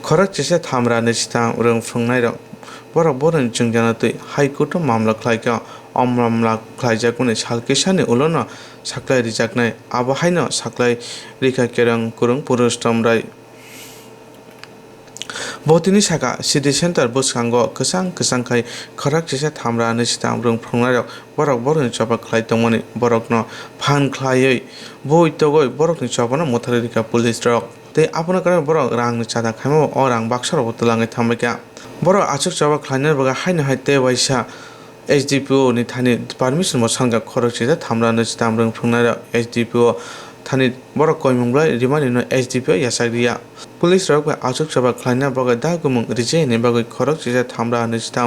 खरक चेसे थामरा निश्चिता रंग फंगनाय रंग बरक बरन जोंजानातै हाइकोर्ट मामला खालायका मामला खालायजागुनि सालकेसानि उलना साख्लाय रिजागनाय आबाहायनो साख्लाय रैखा केरं कुरुं पुरुषोत्तम राय बतिनि साका सिटी सेन्टार बुसखांगो गोसां खराक चेसे थामरा निश्चिता रंग फंगनाय बरक बरन चबा खालाय दंमोनि बरकनो फान खालायै बय तगय बरकनि चबानो मुथारि रैखा पुलिस रक ते आपना करे बरक रांनि चादा खायमो अ रां बाक्सर बतलाङै थांबायका बरक आचुक चबा खालायनो बगा हायनो हायते वाइसा एसडिपिअ नि थानि पारमिशन मो सांगा खरक चेसे थामरा निश्चिता रंग फंगनाय एसडिपिअ थानि बरक कयमुंब्ला रिमानि नो एसडिपिअ यासाग्रिया पुलिस रक आचुक चबा खालायना बगा दा गुमुं रिजे ने बगै खरक चेसे थामरा निश्चिता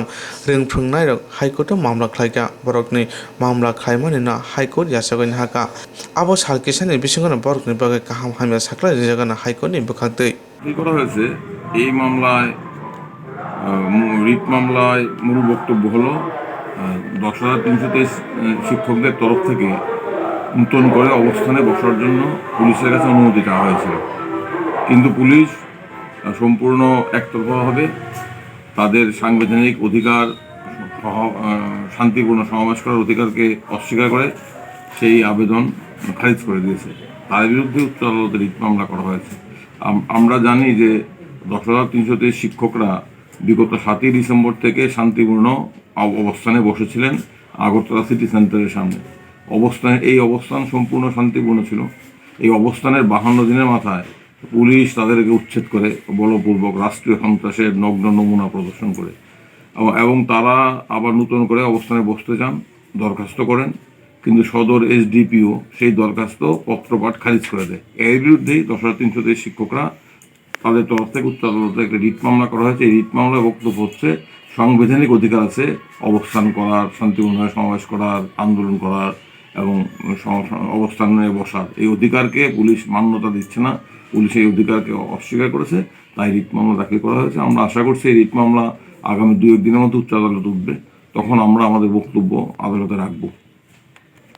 रंग फंगनाय हाइकोर्ट मामला खालायगा बरकनि मामला खायमानि नो हाइकोर्ट यासागैन हाका आबो सालकेसानि बिसंगनो बरकनि बगै काहाम हामिया साख्लाय रिजागाना हाइकोर्टनि बोखांदै করা হয়েছে এই মামলায় রিট মামলায় মূল বক্তব্য হলো 10,323 শিক্ষকদের তরফ থেকে নতুন করে অবস্থানে বসার জন্য পুলিশের কাছে অনুমতি চাওয়া হয়েছিল, কিন্তু পুলিশ সম্পূর্ণ একতরফাভাবে তাদের সাংবিধানিক অধিকার শান্তিপূর্ণ সমাবেশ করার অধিকারকে অস্বীকার করে সেই আবেদন খারিজ করে দিয়েছে। তার বিরুদ্ধে উচ্চ আদালতে রিট মামলা করা হয়েছে। আমরা জানি যে 10,323 শিক্ষকরা বিগত 7ই ডিসেম্বর থেকে শান্তিপূর্ণ অবস্থানে বসেছিলেন আগরতলা সিটি সেন্টারের সামনে। এই অবস্থান সম্পূর্ণ শান্তিপূর্ণ ছিল। এই অবস্থানের 52 দিনের মাথায় পুলিশ তাদেরকে উচ্ছেদ করে বলপূর্বক রাষ্ট্রীয় সন্ত্রাসের নগ্ন নমুনা প্রদর্শন করে এবং তারা আবার নতুন করে অবস্থানে বসতে চান, দরখাস্ত করেন, কিন্তু সদর এসডিপিও সেই দরখাস্ত পত্রপাঠ খারিজ করে দেয়। এর বিরুদ্ধেই 10,323 শিক্ষকরা তাদের তরফ থেকে উচ্চ আদালতে একটা রিট মামলা করা হয়েছে। এই রিট মামলার বক্তব্য হচ্ছে সাংবিধানিক অধিকার আছে অবস্থান করার, শান্তিপূর্ণভাবে সমাবেশ করার, আন্দোলন করার এবং অবস্থানে বসার। এই অধিকারকে পুলিশ মান্যতা দিচ্ছে না, পুলিশ এই অধিকারকে অস্বীকার করেছে, তাই রিট মামলা দাখিল করা হয়েছে। আমরা আশা করছি এই রিট মামলা আগামী 2-1 দিনের মধ্যে উচ্চ আদালতে উঠবে, তখন আমরা আমাদের বক্তব্য আদালতে রাখবো।